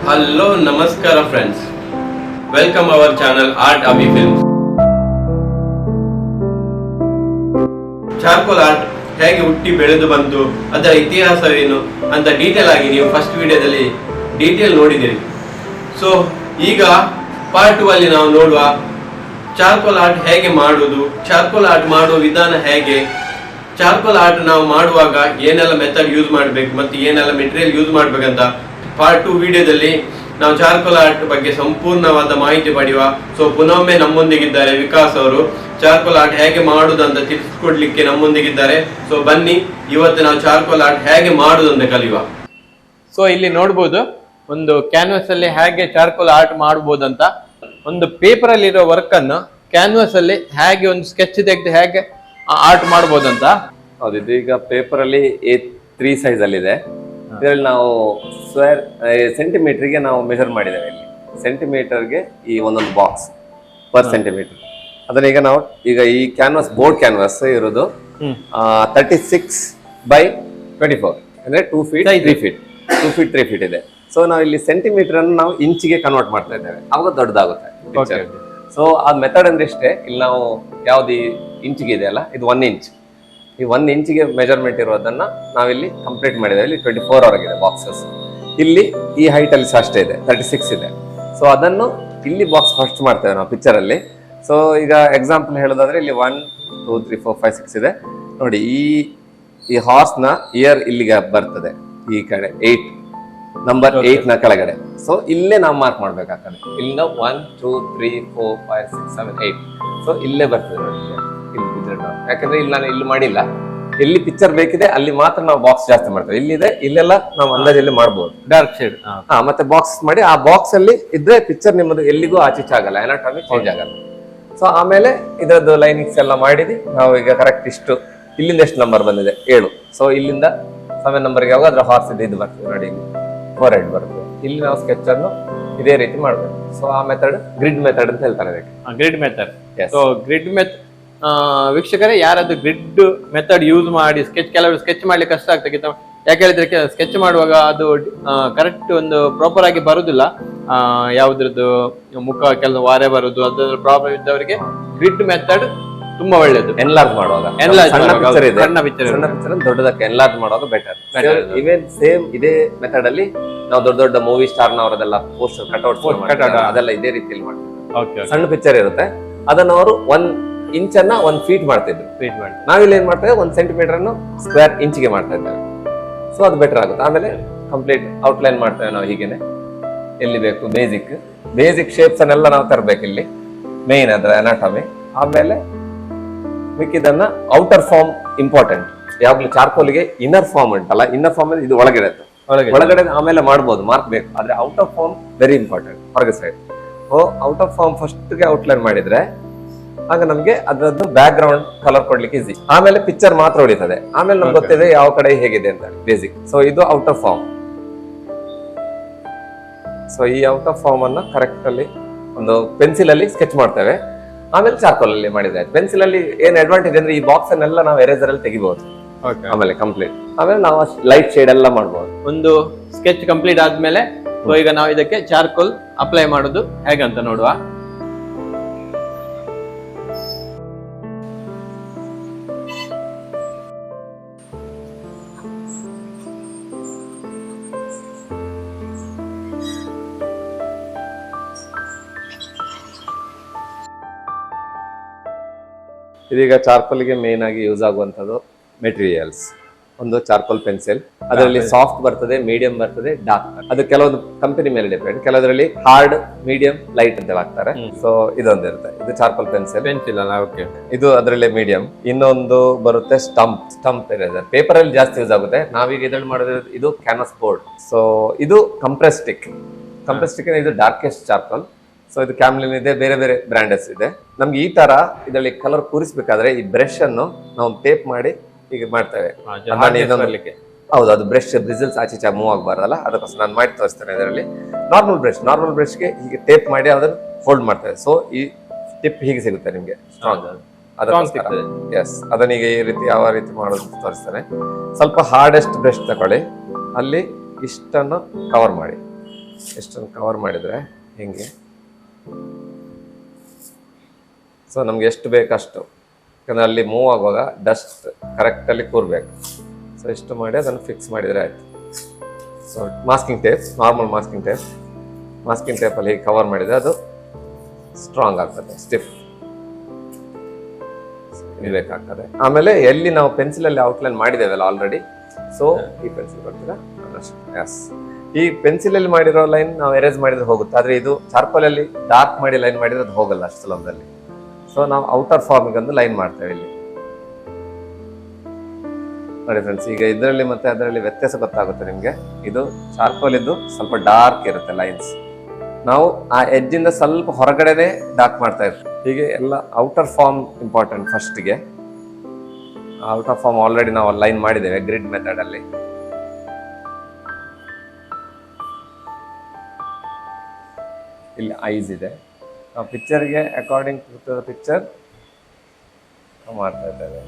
Hello, Namaskara friends. Welcome our channel Art Abhi Films. Charcoal art ಹೇಗೆ ಹುಟ್ಟಿ ಬೆಳೆದು ಬಂತು, ಅದರ ಇತಿಹಾಸವೇನು ಅಂತ ಡೀಟೇಲ್ ಆಗಿ ನೀವು ಫಸ್ಟ್ ವಿಡಿಯೋದಲ್ಲಿ ಡೀಟೇಲ್ ನೋಡಿದ್ದೀರಿ. ಸೊ ಈಗ ಪಾರ್ಟ್ 2 ಅಲ್ಲಿ ನಾವು ನೋಡುವ ಚಾರ್ಕೋಲ್ ಆರ್ಟ್ ಹೇಗೆ ಮಾಡುವುದು, ಚಾರ್ಕೋಲ್ ಆರ್ಟ್ ಮಾಡುವ ವಿಧಾನ ಹೇಗೆ, ಚಾರ್ಕೋಲ್ ಆರ್ಟ್ ನಾವು ಮಾಡುವಾಗ ಏನೆಲ್ಲ ಮೆಥಡ್ ಯೂಸ್ ಮಾಡಬೇಕು ಮತ್ತು ಏನೆಲ್ಲ ಮೆಟೀರಿಯಲ್ ಯೂಸ್ ಮಾಡಬೇಕಂತ ಪಾರ್ಟ್ 2 ವಿಡಿಯೋದಲ್ಲಿ ನಾವು ಚಾರ್ಕೋಲ್ ಆರ್ಟ್ ಬಗ್ಗೆ ಸಂಪೂರ್ಣವಾದ ಮಾಹಿತಿ ಪಡೆಯುವ. ಸೊ ಪುನೊಮ್ಮೆ ನಮ್ಮೊಂದಿಗಿದ್ದಾರೆ ವಿಕಾಸ್ ಅವರು. ಚಾರ್ಕೋಲ್ ಆರ್ಟ್ ಹೇಗೆ ಮಾಡುವುದಂತ ತಿಳಿಸ್ಕೊಡ್ಲಿಕ್ಕೆ ನಮ್ಮೊಂದಿಗಿದ್ದಾರೆ. ಸೊ ಬನ್ನಿ, ಇವತ್ತು ನಾವು ಚಾರ್ಕೋಲ್ ಆರ್ಟ್ ಹೇಗೆ ಮಾಡುವುದಂತ ಕಲಿಯುವ. ಸೊ ಇಲ್ಲಿ ನೋಡ್ಬೋದು, ಒಂದು ಕ್ಯಾನ್ವಾಸ್ ಅಲ್ಲಿ ಹೇಗೆ ಚಾರ್ಕೋಲ್ ಆರ್ಟ್ ಮಾಡಬಹುದಂತ. ಒಂದು ಪೇಪರ್ ಅಲ್ಲಿ ಇರೋ ವರ್ಕ್ ಅನ್ನು ಕ್ಯಾನ್ವಾಸ್ ಅಲ್ಲಿ ಹೇಗೆ ಒಂದು ಸ್ಕೆಚ್ ತೆಗೆದು ಹೇಗೆ ಆರ್ಟ್ ಮಾಡಬಹುದಂತ. ಹೌದು, ಇದು ಈಗ ಪೇಪರ್ ಅಲ್ಲಿ A3 ಸೈಜ್ ಅಲ್ಲಿ ಇದೆ. ಇದರಲ್ಲಿ ನಾವು ಸ್ಕ್ವೇರ್ ಸೆಂಟಿಮೀಟರ್ಗೆ ನಾವು ಮೆಜರ್ ಮಾಡಿದ್ದೇವೆ. ಇಲ್ಲಿ ಸೆಂಟಿಮೀಟರ್ಗೆ ಈ ಒಂದೊಂದು ಬಾಕ್ಸ್ ಪರ್ ಸೆಂಟಿಮೀಟರ್. ಅದನ್ನ ಈಗ ನಾವು ಈ ಕ್ಯಾನ್ವಾಸ್ ಬೋರ್ಡ್ ಕ್ಯಾನ್ವಾಸ್ ಇರೋದು 36/24 ಅಂದ್ರೆ 2 feet 3 feet 2 feet 3 feet ಇದೆ. ಸೊ ನಾವು ಇಲ್ಲಿ ಸೆಂಟಿಮೀಟರ್ ಅನ್ನು ನಾವು ಇಂಚಿಗೆ ಕನ್ವರ್ಟ್ ಮಾಡ್ತಾ ಇದ್ದೇವೆ, ಅವಾಗ ದೊಡ್ಡದಾಗುತ್ತೆ. ಸೊ ಆ ಮೆಥಡ್ ಅಂದ್ರೆ ಇಷ್ಟೇ. ಇಲ್ಲಿ ನಾವು ಯಾವ್ದು ಇಂಚಿಗೆ ಇದೆಯಲ್ಲ, ಇದು 1 inch. ಈ 1 inchಗೆ ಮೆಜರ್ಮೆಂಟ್ ಇರೋದನ್ನ ನಾವಿಲ್ಲಿ ಕಂಪ್ಲೀಟ್ ಮಾಡಿದ್ದೇವೆ. ಇಲ್ಲಿ 24 ಹೊರಗಿದೆ ಬಾಕ್ಸಸ್. ಇಲ್ಲಿ ಈ ಹೈಟ್ ಅಲ್ಲಿ ಸಹ ಅಷ್ಟೇ ಇದೆ, 36 ಇದೆ. ಸೊ ಅದನ್ನು ಇಲ್ಲಿ ಬಾಕ್ಸ್ ಫಸ್ಟ್ ಮಾಡ್ತೇವೆ ನಾವು ಪಿಕ್ಚರ್ ಅಲ್ಲಿ. ಸೊ ಈಗ ಎಕ್ಸಾಂಪಲ್ ಹೇಳೋದಾದ್ರೆ ಇಲ್ಲಿ 1 2 3 4 5 6 ಇದೆ ನೋಡಿ. ಈ ಹಾರ್ಸ್ ನ ಇಯರ್ ಇಲ್ಲಿಗೆ ಬರ್ತದೆ, ಈ ಕಡೆ 8 ನಂಬರ್ 8 ನ ಕೆಳಗಡೆ. ಸೊ ಇಲ್ಲೇ ನಾವು ಮಾರ್ಕ್ ಮಾಡ್ಬೇಕಾಗ್ತದೆ. ಇಲ್ಲಿಂದ 1 2 3 4 5 6 7 8. ಸೊ ಇಲ್ಲೇ ಬರ್ತದೆ ನೋಡಿ, ಯಾಕಂದ್ರೆ ಇಲ್ಲಿ ನಾನು ಇಲ್ಲಿ ಮಾಡಿಲ್ಲ. ಎಲ್ಲಿ ಪಿಕ್ಚರ್ ಬೇಕಿದೆ ಅಲ್ಲಿ ಮಾತ್ರ ನಾವು ಬಾಕ್ಸ್ ಜಾಸ್ತಿ ಮಾಡ್ತೇವೆ. ಇಲ್ಲಿದೆ, ಇಲ್ಲೆಲ್ಲ ನಾವು ಅಂದಾಜಲ್ಲಿ ಮಾಡ್ಬೋದು. ಡಾರ್ಕ್ ಶೇಡ್ ಮತ್ತೆ ಬಾಕ್ಸ್ ಮಾಡಿ ಆ ಬಾಕ್ಸ್ ಅಲ್ಲಿ ಇದ್ರೆ ಪಿಕ್ಚರ್ ನಿಮ್ಮದು ಎಲ್ಲಿಗೂ ಆಚೀಚೆ ಆಗಲ್ಲ, ಎನಾಟಮಿ ಚೇಂಜ್ ಆಗಲ್ಲ. ಸೊ ಆಮೇಲೆ ಇದರದ್ದು ಲೈನಿಂಗ್ಸ್ ಎಲ್ಲ ಮಾಡಿದಿ ನಾವು ಈಗ ಕರೆಕ್ಟ್ ಇಷ್ಟು ಇಲ್ಲಿಂದ ಎಷ್ಟು ನಂಬರ್ ಬಂದಿದೆ 7. ಸೊ ಇಲ್ಲಿಂದ 7 ನಂಬರ್ಗೆ ಯಾವಾಗ ಅದ್ರ ಹಾರ್ಸ್ ಇದು ಬರ್ತದೆ ನೋಡಿ, ಇಲ್ಲಿ 4 head ಬರ್ತದೆ. ಇಲ್ಲಿ ನಾವು ಸ್ಕೆಚ್ ಅನ್ನು ಇದೇ ರೀತಿ ಮಾಡ್ಬೇಕು. ಸೊ ಆ ಮೆಥಡ್ ಗ್ರಿಡ್ ಮೆಥಡ್ ಅಂತ ಹೇಳ್ತಾರೆ ಅದಕ್ಕೆ. Grid method. So grid method ವೀಕ್ಷಕರೇ, ಯಾರಾದ್ರೂ ಗ್ರಿಡ್ ಮೆಥಡ್ ಯೂಸ್ ಮಾಡಿ ಕೆಲವರು ಸ್ಕೆಚ್ ಮಾಡ್ಲಿಕ್ಕೆ ಕಷ್ಟ ಆಗ್ತದೆ. ಯಾಕೆ ಹೇಳಿದ್ರೆ ಸ್ಕೆಚ್ ಮಾಡುವಾಗ ಅದು ಕರೆಕ್ಟ್ ಒಂದು ಪ್ರಾಪರ್ ಆಗಿ ಬರುದಿಲ್ಲ. ಯಾವ್ದ್ರದ್ದು ಮುಖ ಕೆಲವು ವಾರೆ ಬರುದು, ಅದ್ರ ಪ್ರಾಬ್ಲಮ್ ಇದ್ದವರಿಗೆ ಗ್ರಿಡ್ ಮೆಥಡ್ ತುಂಬಾ ಒಳ್ಳೇದು. ಎನ್ಲಾರ್ಜ್ ಮಾಡುವಾಗ ಸಣ್ಣ ಪಿಕ್ಚರ್ ದೊಡ್ಡದಕ್ಕೆ ಎನ್ಲಾರ್ಜ್ ಮಾಡುವಾಗ ಬೆಟರ್. ಇವನ್ ಸೇಮ್ ಇದೇ ಮೆಥಡ್ ಅಲ್ಲಿ ನಾವು ದೊಡ್ಡ ದೊಡ್ಡ ಮೂವಿ ಸ್ಟಾರ್ ನವರದೆಲ್ಲ ಪೋಸ್ಟರ್ ಕಟ್ಔಟ್ ಅದೆಲ್ಲ ಇದೇ ರೀತಿಯಲ್ಲಿ ಮಾಡ್ತೀವಿ. ಸಣ್ಣ ಪಿಕ್ಚರ್ ಇರುತ್ತೆ, ಅದನ್ನ ಅವರು 1 inch ಅನ್ನ 1 feet ಮಾಡ್ತಿದ್ರು. ನಾವಿಲ್ಲಿ ಏನ್ ಮಾಡ್ತೇವೆ, 1 centimeter ಅನ್ನು ಸ್ಕ್ವೇರ್ ಇಂಚಿಗೆ ಮಾಡ್ತಾ ಇದ್ದೇವೆ. ಸೊ ಅದು ಬೆಟರ್ ಆಗುತ್ತೆ. ಆಮೇಲೆ ಕಂಪ್ಲೀಟ್ ಔಟ್ಲೈನ್ ಮಾಡ್ತೇವೆ ನಾವು ಹೀಗೇನೆ. ಎಲ್ಲಿ ಬೇಕು ಬೇಸಿಕ್ ಶೇಪ್ಸ್ ಅನ್ನೆಲ್ಲ ನಾವು ತರಬೇಕು. ಇಲ್ಲಿ ಮೇನ್ ಅದ್ರ ಅನಾಟಮಿ. ಆಮೇಲೆ ಮಿಕ್ಕಿದನ್ನ ಔಟರ್ ಫಾರ್ಮ್ ಇಂಪಾರ್ಟೆಂಟ್. ಯಾವಾಗ್ಲೂ ಚಾರ್ಕೋಲ್ಗೆ ಇನ್ನರ್ ಫಾರ್ಮ್ ಉಂಟಲ್ಲ, ಇನ್ನರ್ ಫಾರ್ಮ್ ಇದು ಒಳಗಡೆ ಆಮೇಲೆ ಮಾಡ್ಬೋದು, ಮಾರ್ಕ್ ಬೇಕು. ಆದ್ರೆ ಔಟರ್ ಫಾರ್ಮ್ ವೆರಿ ಇಂಪಾರ್ಟೆಂಟ್, ಹೊರಗೆ ಸೈಡ್. ಔಟರ್ ಫಾರ್ಮ್ ಫಸ್ಟ್ ಗೆ ಔಟ್ಲೈನ್ ಮಾಡಿದ್ರೆ ಆಗ ನಮ್ಗೆ ಅದ್ರದ್ದು ಬ್ಯಾಕ್ ಗ್ರೌಂಡ್ ಕಲರ್ ಕೊಡ್ಲಿಕ್ಕೆ ಈಸಿ. ಆಮೇಲೆ ಪಿಕ್ಚರ್ ಮಾತ್ರ ಹೊಡಿತದೆ. ಆಮೇಲೆ ನಮ್ಗೆ ಗೊತ್ತಿದೆ ಯಾವ ಕಡೆ ಹೇಗಿದೆ ಅಂತ ಬೇಸಿಕ್. ಸೊ ಇದು ಔಟ್ ಆಫ್ ಫಾರ್ಮ್. ಸೊ ಈ ಔಟ್ ಆಫ್ ಫಾರ್ಮ್ ಅನ್ನ ಕರೆಕ್ಟ್ ಅಲ್ಲಿ ಒಂದು ಪೆನ್ಸಿಲ್ ಅಲ್ಲಿ ಸ್ಕೆಚ್ ಮಾಡ್ತೇವೆ. ಆಮೇಲೆ ಚಾರ್ಕೋಲ್ ಅಲ್ಲಿ ಮಾಡಿದ್ರೆ ಪೆನ್ಸಿಲ್ ಅಲ್ಲಿ ಏನ್ ಅಡ್ವಾಂಟೇಜ್ ಅಂದ್ರೆ ಈ ಬಾಕ್ಸ್ ಅನ್ನೆಲ್ಲ ನಾವು ಎರೇಸರ್ ಅಲ್ಲಿ ತೆಗಿಬಹುದು. ಆಮೇಲೆ ಕಂಪ್ಲೀಟ್ ಆಮೇಲೆ ನಾವು ಲೈಟ್ ಶೇಡ್ ಎಲ್ಲ ಮಾಡಬಹುದು. ಒಂದು ಸ್ಕೆಚ್ ಕಂಪ್ಲೀಟ್ ಆದ್ಮೇಲೆ ಸೊ ಈಗ ನಾವು ಇದಕ್ಕೆ ಚಾರ್ಕೋಲ್ ಅಪ್ಲೈ ಮಾಡೋದು ಹೇಗಂತ ನೋಡುವ. ಇದೀಗ ಚಾರ್ಕೋಲ್ಗೆ ಮೇನ್ ಆಗಿ ಯೂಸ್ ಆಗುವಂತದ್ದು ಮೆಟೀರಿಯಲ್ಸ್. ಒಂದು ಚಾರ್ಕೋಲ್ ಪೆನ್ಸಿಲ್, ಅದರಲ್ಲಿ ಸಾಫ್ಟ್ ಬರ್ತದೆ, ಮೀಡಿಯಂ ಬರ್ತದೆ, ಡಾರ್ಕ್. ಅದು ಕೆಲವೊಂದು ಕಂಪನಿ ಮೇಲೆ ಡಿಪೆಂಡ್. ಕೆಲವರಲ್ಲಿ ಹಾರ್ಡ್, ಮೀಡಿಯಂ, ಲೈಟ್ ಅಂತ ಹಾಕ್ತಾರೆ. ಸೊ ಇದೊಂದಿರುತ್ತೆ, ಇದು ಚಾರ್ಕೋಲ್ ಪೆನ್ಸಿಲ್ ಅಲ್ಲ. ಓಕೆ, ಇದು ಅದರಲ್ಲಿ ಮೀಡಿಯಂ. ಇನ್ನೊಂದು ಬರುತ್ತೆ ಸ್ಟಂಪ್ ಇರೋದು, ಪೇಪರ್ ಅಲ್ಲಿ ಜಾಸ್ತಿ ಯೂಸ್ ಆಗುತ್ತೆ. ನಾವೀಗ ಇದ್ರಲ್ಲಿ ಮಾಡೋದು ಇದು ಕ್ಯಾನ್ವಾಸ್ ಬೋರ್ಡ್. ಸೊ ಇದು ಕಂಪ್ರೆಸ್ ಸ್ಟಿಕ್ ಇದು ಡಾರ್ಕೆಸ್ಟ್ ಚಾರ್ಕೋಲ್. ಸೊ ಇದು ಕ್ಯಾಮ್ಲಿನ್ ಇದೆ, ಬೇರೆ ಬೇರೆ ಬ್ರ್ಯಾಂಡೆಸ್ ಇದೆ. ನಮ್ಗೆ ಈ ತರ ಇದರಲ್ಲಿ ಕಲರ್ ಕೂರಿಸಬೇಕಾದ್ರೆ ಈ ಬ್ರಷ್ ಅನ್ನು ನಾವು ಟೇಪ್ ಮಾಡಿ ಹೀಗೆ ಮಾಡ್ತೇವೆ. ಹೌದು, ಅದು ಬ್ರಷ್ ಬ್ರಿಸಲ್ಸ್ ಆಚೆ ಮೂವ್ ಆಗಬಾರ್ದಲ್ಲ, ಅದಕ್ಕೋಸ್ಕರ ನಾನು ಮಾಡಿ ತೋರಿಸ್ತೇನೆ. ಇದರಲ್ಲಿ ನಾರ್ಮಲ್ ಬ್ರಷ್ಗೆ ಹೀಗೆ ಟೇಪ್ ಮಾಡಿ ಅದನ್ನು ಹೋಲ್ಡ್ ಮಾಡ್ತೇವೆ. ಸೊ ಈ ಟಿಪ್ ಹೀಗೆ ಸಿಗುತ್ತೆ ನಿಮ್ಗೆ ಸ್ಟ್ರಾಂಗ್. ಎಸ್, ಅದನ್ನೀಗ ಈ ರೀತಿ ಯಾವ ರೀತಿ ಮಾಡೋದು ತೋರಿಸ್ತೇನೆ. ಸ್ವಲ್ಪ ಹಾರ್ಡೆಸ್ಟ್ ಬ್ರಷ್ ತಗೊಳ್ಳಿ, ಅಲ್ಲಿ ಇಷ್ಟನ್ನು ಕವರ್ ಮಾಡಿ. ಇಷ್ಟನ್ನು ಕವರ್ ಮಾಡಿದರೆ ಹಿಂಗೆ. ಸೊ ನಮ್ಗೆ ಎಷ್ಟು ಬೇಕಷ್ಟು, ಯಾಕಂದರೆ ಅಲ್ಲಿ ಮೂವ್ ಆಗುವಾಗ ಡಸ್ಟ್ ಕರೆಕ್ಟಲ್ಲಿ ಕೂರಬೇಕು. ಸೊ ಇಷ್ಟು ಮಾಡಿ ಅದನ್ನು ಫಿಕ್ಸ್ ಮಾಡಿದರೆ ಆಯಿತು. So masking tape, normal masking ಟೇಪಲ್ಲಿ ಹೀಗೆ ಕವರ್ ಮಾಡಿದರೆ ಅದು ಸ್ಟ್ರಾಂಗ್ ಆಗ್ತದೆ, ಸ್ಟಿಫ್ ಇರಬೇಕಾಗ್ತದೆ. ಆಮೇಲೆ ಎಲ್ಲಿ ನಾವು ಪೆನ್ಸಿಲಲ್ಲಿ ಔಟ್ಲೈನ್ ಮಾಡಿದ್ದೇವಲ್ಲ ಆಲ್ರೆಡಿ, ಸೊ ಈ ಪೆನ್ಸಿಲ್ ಕೊಡ್ತೀರಾ? ಎಸ್, ಈ ಪೆನ್ಸಿಲಲ್ಲಿ ಮಾಡಿರೋ ಲೈನ್ ನಾವು ಎರೇಸ್ ಮಾಡಿದ್ರೆ ಹೋಗುತ್ತೆ, ಆದರೆ ಇದು ಚಾರ್ಕೋಲಲ್ಲಿ ಡಾರ್ಕ್ ಮಾಡಿ ಲೈನ್ ಮಾಡಿದ್ರೆ ಅದು ಹೋಗಲ್ಲ ಅಷ್ಟು ಸುಲಭದಲ್ಲಿ. ಸೊ ನಾವು ಔಟರ್ ಫಾರ್ಮಿಗೆ ಒಂದು ಲೈನ್ ಮಾಡ್ತೇವೆ ಇಲ್ಲಿ ನೋಡಿ ಫ್ರೆಂಡ್ಸ್. ಈಗ ಇದರಲ್ಲಿ ಮತ್ತೆ ಅದರಲ್ಲಿ ವ್ಯತ್ಯಾಸ ಗೊತ್ತಾಗುತ್ತೆ ನಿಮಗೆ. ಇದು ಚಾರ್ಕೋಲ್ ಇದ್ದು ಸ್ವಲ್ಪ ಡಾರ್ಕ್ ಇರುತ್ತೆ ಲೈನ್ಸ್, ನಾವು ಆ ಎಡ್ಜಿಂದ ಸ್ವಲ್ಪ ಹೊರಗಡೆನೆ ಡಾರ್ಕ್ ಮಾಡ್ತಾ ಇರ್ತೀವಿ. ಹೀಗೆ ಎಲ್ಲ ಔಟರ್ ಫಾರ್ಮ್ ಇಂಪಾರ್ಟೆಂಟ್. ಫಸ್ಟ್ಗೆ ಔಟರ್ ಫಾರ್ಮ್ ಆಲ್ರೆಡಿ ನಾವು ಲೈನ್ ಮಾಡಿದ್ದೇವೆ ಗ್ರಿಡ್ ಮೆಥಡ್ ಅಲ್ಲಿ. ಇಲ್ಲಿ ಐಸ್ ಇದೆ, ನಾವು ಪಿಕ್ಚರ್ಗೆ ಅಕಾರ್ಡಿಂಗ್ ಟು ದ ಪಿಕ್ಚರ್ ಮಾಡ್ತಾ ಇದ್ದೇವೆ.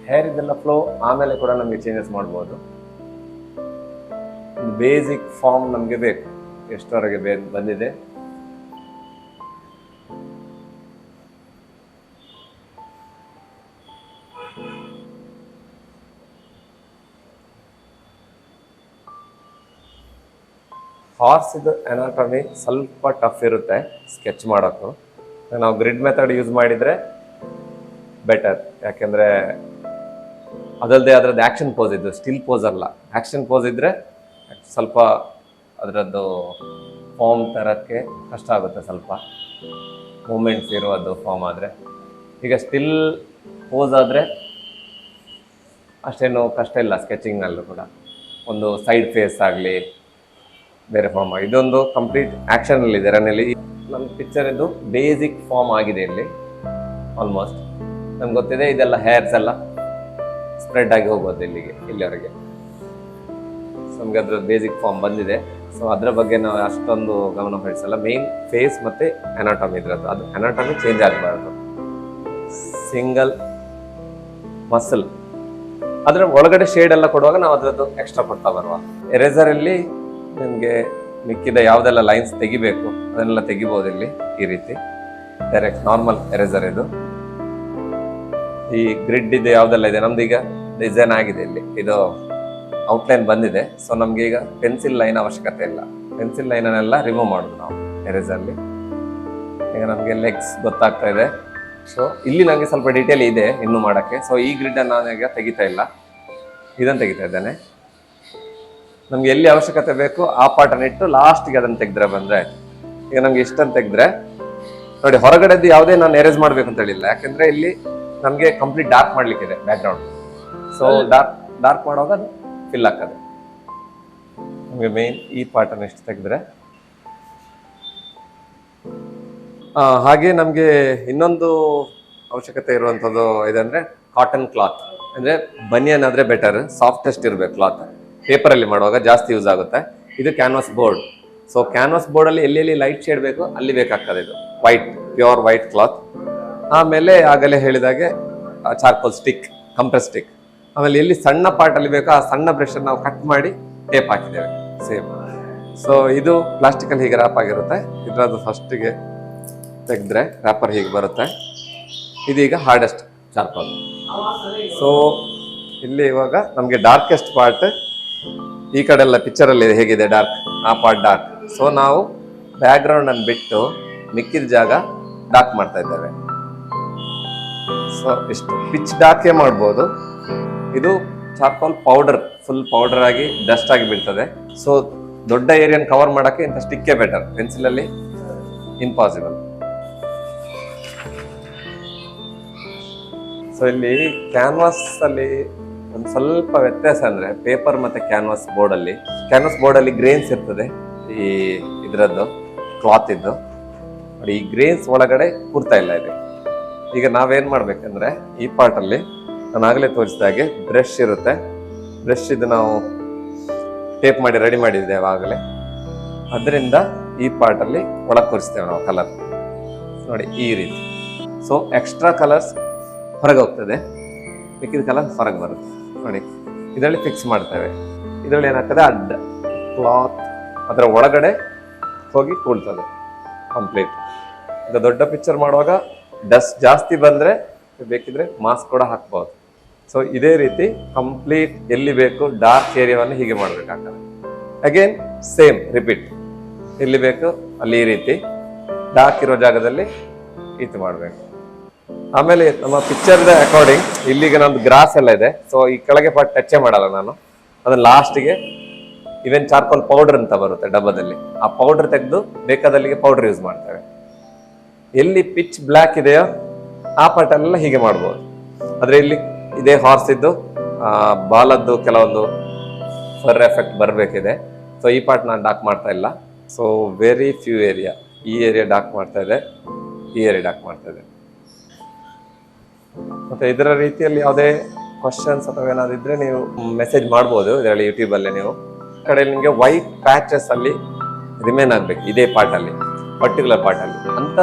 ಹೇರ್ ಇದೆಲ್ಲ ಫ್ಲೋ ಆಮೇಲೆ ಕೂಡ ನಮಗೆ ಚೇಂಜಸ್ ಮಾಡ್ಬೋದು. ಬೇಸಿಕ್ ಫಾರ್ಮ್ ನಮಗೆ ಬೇಕು, ಎಷ್ಟರವರೆಗೆ ಬಂದಿದೆ. ಹಾರ್ಸ್ ಇದು ಅನಾಟಮಿ ಸ್ವಲ್ಪ ಟಫ್ ಇರುತ್ತೆ ಸ್ಕೆಚ್ ಮಾಡೋಕ್ಕೂ. ನಾವು ಗ್ರಿಡ್ ಮೆಥಡ್ ಯೂಸ್ ಮಾಡಿದರೆ ಬೆಟರ್, ಯಾಕೆಂದರೆ ಅದಲ್ಲದೆ ಅದರದ್ದು ಆ್ಯಕ್ಷನ್ ಪೋಸ್ ಇದ್ದು, ಸ್ಟಿಲ್ ಪೋಸ್ ಅಲ್ಲ. ಆ್ಯಕ್ಷನ್ ಪೋಸ್ ಇದ್ದರೆ ಸ್ವಲ್ಪ ಅದರದ್ದು ಫಾರ್ಮ್ ತರೋಕ್ಕೆ ಕಷ್ಟ ಆಗುತ್ತೆ, ಸ್ವಲ್ಪ ಮೂಮೆಂಟ್ಸ್ ಇರೋದು ಫಾರ್ಮ್ ಆದರೆ. ಈಗ ಸ್ಟಿಲ್ ಪೋಸ್ ಆದರೆ ಅಷ್ಟೇನು ಕಷ್ಟ ಇಲ್ಲ ಸ್ಕೆಚಿಂಗ್ನಲ್ಲೂ ಕೂಡ. ಒಂದು ಸೈಡ್ ಫೇಸ್ ಆಗಲಿ ಬೇರೆ ಫಾರ್ಮ್ ಆಗಿ, ಇದೊಂದು ಕಂಪ್ಲೀಟ್ ಆ್ಯಕ್ಷನಲ್ಲಿದೆ ರನ್ನಲ್ಲಿ. ನಮ್ಮ ಪಿಕ್ಚರ್ ಇದು ಬೇಸಿಕ್ ಫಾರ್ಮ್ ಆಗಿದೆ ಇಲ್ಲಿ ಆಲ್ಮೋಸ್ಟ್. ನಮ್ಗೆ ಗೊತ್ತಿದೆ ಇದೆಲ್ಲ ಹೇರ್ಸ್ ಎಲ್ಲ ಸ್ಪ್ರೆಡ್ ಆಗಿ ಹೋಗೋದು ಇಲ್ಲಿವರೆಗೆ. ಸೊ ನಮ್ಗೆ ಅದ್ರ ಬೇಸಿಕ್ ಫಾರ್ಮ್ ಬಂದಿದೆ. ಸೊ ಅದರ ಬಗ್ಗೆ ನಾವು ಅಷ್ಟೊಂದು ಗಮನ ಹರಿಸಲ್ಲ. ಮೇನ್ ಫೇಸ್ ಮತ್ತು ಅನಾಟಮಿ ಇದ್ರದ್ದು, ಅದು ಅನಾಟಮಿ ಚೇಂಜ್ ಆಗಬಾರ್ದು. ಸಿಂಗಲ್ ಮಸಲ್ ಅದರ ಒಳಗಡೆ ಶೇಡ್ ಎಲ್ಲ ಕೊಡುವಾಗ ನಾವು ಅದರದ್ದು ಎಕ್ಸ್ಟ್ರಾ ಕೊಡ್ತಾ ಬರುವ. ಎರೇಸರಲ್ಲಿ ನಿಮಗೆ ಮಿಕ್ಕಿದ ಯಾವುದೆಲ್ಲ ಲೈನ್ಸ್ ತೆಗಿಬೇಕು ಅದನ್ನೆಲ್ಲ ತೆಗಿಬೋದು ಇಲ್ಲಿ ಈ ರೀತಿ. ಡೈರೆಕ್ಟ್ ನಾರ್ಮಲ್ ಎರೇಸರ್ ಇದು. ಈ ಗ್ರಿಡ್ ಇದೆ ಯಾವುದೆಲ್ಲ ಇದೆ ನಮ್ದು ಈಗ ಡಿಸೈನ್ ಆಗಿದೆ ಇಲ್ಲಿ, ಇದು ಔಟ್ಲೈನ್ ಬಂದಿದೆ. ಸೊ ನಮ್ಗೆ ಈಗ ಪೆನ್ಸಿಲ್ ಲೈನ್ ಅವಶ್ಯಕತೆ ಇಲ್ಲ. ಪೆನ್ಸಿಲ್ ಲೈನನ್ನೆಲ್ಲ ರಿಮೂವ್ ಮಾಡೋದು ನಾವು ಎರೇಸರ್ಲಿ. ಈಗ ನಮಗೆ ಲೆಗ್ಸ್ ಗೊತ್ತಾಗ್ತಾ ಇದೆ. ಸೊ ಇಲ್ಲಿ ನನಗೆ ಸ್ವಲ್ಪ ಡೀಟೇಲ್ ಇದೆ ಇನ್ನೂ ಮಾಡೋಕ್ಕೆ. ಸೊ ಈ ಗ್ರಿಡ್ಡನ್ನು ನಾನು ಈಗ ತೆಗಿತಾ ಇಲ್ಲ, ಇದನ್ನು ತೆಗಿತಾ ಇದ್ದೇನೆ. ನಮ್ಗೆ ಎಲ್ಲಿ ಅವಶ್ಯಕತೆ ಬೇಕು ಆ ಪಾರ್ಟನ್ನು ಇಟ್ಟು ಲಾಸ್ಟ್ಗೆ ಅದನ್ನು ತೆಗೆದ್ರೆ ಬಂದರೆ ಆಯ್ತು. ಈಗ ನಮ್ಗೆ ಇಷ್ಟನ್ನು ತೆಗೆದ್ರೆ ನೋಡಿ, ಹೊರಗಡೆದ್ದು ಯಾವುದೇ ನಾನು ಎರೇಸ್ ಮಾಡಬೇಕು ಅಂತ ಹೇಳಿಲ್ಲ, ಯಾಕೆಂದರೆ ಇಲ್ಲಿ ನಮಗೆ ಕಂಪ್ಲೀಟ್ ಡಾರ್ಕ್ ಮಾಡಲಿಕ್ಕಿದೆ ಬ್ಯಾಕ್ಗ್ರೌಂಡ್. ಸೊ ಡಾರ್ಕ್ ಮಾಡುವಾಗ ಅದು ಫಿಲ್ ಆಗ್ತದೆ. ನಮಗೆ ಮೇನ್ ಈ ಪಾರ್ಟನ್ನು ಇಷ್ಟು ತೆಗೆದ್ರೆ. ಹಾಗೆ ನಮಗೆ ಇನ್ನೊಂದು ಅವಶ್ಯಕತೆ ಇರುವಂಥದ್ದು ಇದಂದರೆ ಕಾಟನ್ ಕ್ಲಾತ್. ಅಂದರೆ ಬನಿಯನ್ ಆದರೆ ಬೆಟರ್, ಸಾಫ್ಟೆಸ್ಟ್ ಇರಬೇಕು ಕ್ಲಾತ್. ಪೇಪರಲ್ಲಿ ಮಾಡುವಾಗ ಜಾಸ್ತಿ ಯೂಸ್ ಆಗುತ್ತೆ. ಇದು ಕ್ಯಾನ್ವಾಸ್ ಬೋರ್ಡ್. ಸೊ ಕ್ಯಾನ್ವಾಸ್ ಬೋರ್ಡಲ್ಲಿ ಎಲ್ಲೆಲ್ಲಿ ಲೈಟ್ ಶೇಡ್ ಬೇಕು ಅಲ್ಲಿ ಬೇಕಾಗ್ತದೆ ಇದು ವೈಟ್, ಪ್ಯೂರ್ ವೈಟ್ ಕ್ಲಾತ್. ಆಮೇಲೆ ಆಗಲೇ ಹೇಳಿದಾಗೆ ಚಾರ್ಕೋಲ್ ಸ್ಟಿಕ್, ಕಂಪ್ರೆಸ್ ಸ್ಟಿಕ್. ಆಮೇಲೆ ಎಲ್ಲಿ ಸಣ್ಣ ಪಾರ್ಟಲ್ಲಿ ಬೇಕೋ ಆ ಸಣ್ಣ ಬ್ರಷನ್ನು ನಾವು ಕಟ್ ಮಾಡಿ ಟೇಪ್ ಹಾಕಿದ್ದೇವೆ ಸೇಮ್. ಸೊ ಇದು ಪ್ಲಾಸ್ಟಿಕಲ್ಲಿ ಹೀಗೆ ರ್ಯಾಪ್ ಆಗಿರುತ್ತೆ. ಇದರದ್ದು ಫಸ್ಟಿಗೆ ತೆಗೆದ್ರೆ ರ್ಯಾಪರ್ ಹೀಗೆ ಬರುತ್ತೆ. ಇದೀಗ ಹಾರ್ಡೆಸ್ಟ್ ಚಾರ್ಕೋಲ್. ಸೊ ಇಲ್ಲಿ ಇವಾಗ ನಮಗೆ ಡಾರ್ಕೆಸ್ಟ್ ಪಾರ್ಟ್ ಈ ಕಡೆ ಎಲ್ಲ ಪಿಕ್ಚರಲ್ಲಿ ಹೇಗಿದೆ ಡಾರ್ಕ್, ಆ ಪಾರ್ಟ್ ಡಾರ್ಕ್. ಸೊ ನಾವು ಬ್ಯಾಕ್ಗ್ರೌಂಡನ್ನು ಬಿಟ್ಟು ಮಿಕ್ಕಿದ ಜಾಗ ಡಾರ್ಕ್ ಮಾಡ್ತಾ ಇದ್ದೇವೆ. ಸೊ ಇಷ್ಟು ಪಿಚ್ ಡಾರ್ಕೇ ಮಾಡ್ಬೋದು. ಇದು ಚಾರ್ಕೋಲ್ ಪೌಡರ್, ಫುಲ್ ಪೌಡರ್ ಆಗಿ ಡಸ್ಟ್ ಆಗಿ ಬೀಳ್ತದೆ. ಸೊ ದೊಡ್ಡ ಏರಿಯಾನ ಕವರ್ ಮಾಡೋಕ್ಕೆ ಇಂಥ ಸ್ಟಿಕ್ಕೇ ಬೆಟರ್, ಪೆನ್ಸಿಲಲ್ಲಿ ಇಂಪಾಸಿಬಲ್. ಸೊ ಇಲ್ಲಿ ಕ್ಯಾನ್ವಾಸ್ ಅಲ್ಲಿ ಒಂದು ಸ್ವಲ್ಪ ವ್ಯತ್ಯಾಸ ಅಂದರೆ ಪೇಪರ್ ಮತ್ತು ಕ್ಯಾನ್ವಾಸ್ ಬೋರ್ಡಲ್ಲಿ ಗ್ರೇನ್ಸ್ ಇರ್ತದೆ ಈ ಇದರದ್ದು ಕ್ಲಾತ್ ಇದ್ದು. ನೋಡಿ ಈ ಗ್ರೇನ್ಸ್ ಒಳಗಡೆ ಕೂರ್ತಾ ಇಲ್ಲ ಇಲ್ಲಿ. ಈಗ ನಾವೇನು ಮಾಡ್ಬೇಕಂದ್ರೆ ಈ ಪಾರ್ಟಲ್ಲಿ ನಾನು ಆಗಲೇ ತೋರಿಸಿದಾಗೆ ಬ್ರಷ್ ಇರುತ್ತೆ. ಬ್ರಷ್ ಇದು ನಾವು ಟೇಪ್ ಮಾಡಿ ರೆಡಿ ಮಾಡಿದ್ದೇವೆ ಆಗಲೇ. ಅದರಿಂದ ಈ ಪಾರ್ಟಲ್ಲಿ ಒಳಗೆ ಕೂರಿಸ್ತೇವೆ ನಾವು ಕಲರ್ ನೋಡಿ ಈ ರೀತಿ. ಸೊ ಎಕ್ಸ್ಟ್ರಾ ಕಲರ್ಸ್ ಹೊರಗೆ ಹೋಗ್ತದೆ, ಮಿಕ್ಕಿದ ಕಲರ್ ಹೊರಗೆ ಬರುತ್ತೆ ನೋಡಿ. ಇದರಲ್ಲಿ ಫಿಕ್ಸ್ ಮಾಡ್ತೇವೆ. ಇದರಲ್ಲಿ ಏನಾಗ್ತದೆ, ಅಡ್ಡ ಕ್ಲಾತ್ ಅದರ ಒಳಗಡೆ ಹೋಗಿ ಕೂಳ್ತದೆ ಕಂಪ್ಲೀಟ್. ಈಗ ದೊಡ್ಡ ಪಿಕ್ಚರ್ ಮಾಡುವಾಗ ಡಸ್ಟ್ ಜಾಸ್ತಿ ಬಂದ್ರೆ ಬೇಕಿದ್ರೆ ಮಾಸ್ಕ್ ಕೂಡ ಹಾಕ್ಬಹುದು. ಸೊ ಇದೇ ರೀತಿ ಕಂಪ್ಲೀಟ್ ಎಲ್ಲಿ ಬೇಕು ಡಾರ್ಕ್ ಏರಿಯಾವನ್ನು ಹೀಗೆ ಮಾಡ್ಬೇಕಾಗ್ತದೆ. ಅಗೇನ್ ಸೇಮ್ ರಿಪೀಟ್, ಎಲ್ಲಿ ಬೇಕು ಅಲ್ಲಿ ಈ ರೀತಿ ಡಾರ್ಕ್ ಇರೋ ಜಾಗದಲ್ಲಿ ಈ ರೀತಿ ಮಾಡ್ಬೇಕು. ಆಮೇಲೆ ನಮ್ಮ ಪಿಕ್ಚರ್ ಅಕಾರ್ಡಿಂಗ್ ಇಲ್ಲಿಗೆ ನಮ್ದು ಗ್ರಾಸ್ ಎಲ್ಲ ಇದೆ. ಸೊ ಈ ಕೆಳಗೆ ಪಾರ್ಟ್ ಟಚ್ ಮಾಡಲ್ಲ ನಾನು, ಅದನ್ನ ಲಾಸ್ಟ್ಗೆ ಇವನ್ ಚಾರ್ಕೋಲ್ ಪೌಡರ್ ಅಂತ ಬರುತ್ತೆ ಡಬ್ಬದಲ್ಲಿ, ಆ ಪೌಡರ್ ತೆಗೆದು ಬೇಕಾದಲ್ಲಿಗೆ ಪೌಡರ್ ಯೂಸ್ ಮಾಡ್ತೇವೆ. ಎಲ್ಲಿ ಪಿಚ್ ಬ್ಲ್ಯಾಕ್ ಇದೆಯೋ ಆ ಪಾರ್ಟ್ ಎಲ್ಲ ಹೀಗೆ ಮಾಡ್ಬೋದು. ಆದ್ರೆ ಇಲ್ಲಿ ಇದೇ ಹಾರ್ಸ್ ಇದ್ದು ಬಾಲದ್ದು ಕೆಲವೊಂದು ಫರ್ ಎಫೆಕ್ಟ್ ಬರಬೇಕಿದೆ. ಸೊ ಈ ಪಾರ್ಟ್ ನಾನು ಡಾರ್ಕ್ ಮಾಡ್ತಾ ಇಲ್ಲ. ಸೊ ವೆರಿ ಫ್ಯೂ ಏರಿಯಾ, ಈ ಏರಿಯಾ ಡಾರ್ಕ್ ಮಾಡ್ತಾ ಇದೆ, ಈ ಏರಿಯಾ ಡಾರ್ಕ್ ಮಾಡ್ತಾ ಇದೆ. ಮತ್ತೆ ಇದರ ರೀತಿಯಲ್ಲಿ ಯಾವುದೇ ಕ್ವಶನ್ಸ್ ಅಥವಾ ಏನಾದ್ರು ಇದ್ರೆ ನೀವು ಮೆಸೇಜ್ ಮಾಡ್ಬೋದು ಇದರಲ್ಲಿ ಯೂಟ್ಯೂಬ್ ಅಲ್ಲಿ. ನೀವು ಕಡೆ ನಿಮಗೆ ವೈಟ್ ಪ್ಯಾಚಸ್ ಅಲ್ಲಿ ರಿಮೇನ್ ಆಗ್ಬೇಕು ಇದೇ ಪಾರ್ಟ್ ಅಲ್ಲಿ, ಪರ್ಟಿಕ್ಯುಲರ್ ಪಾರ್ಟ್ ಅಲ್ಲಿ. ಅಂತ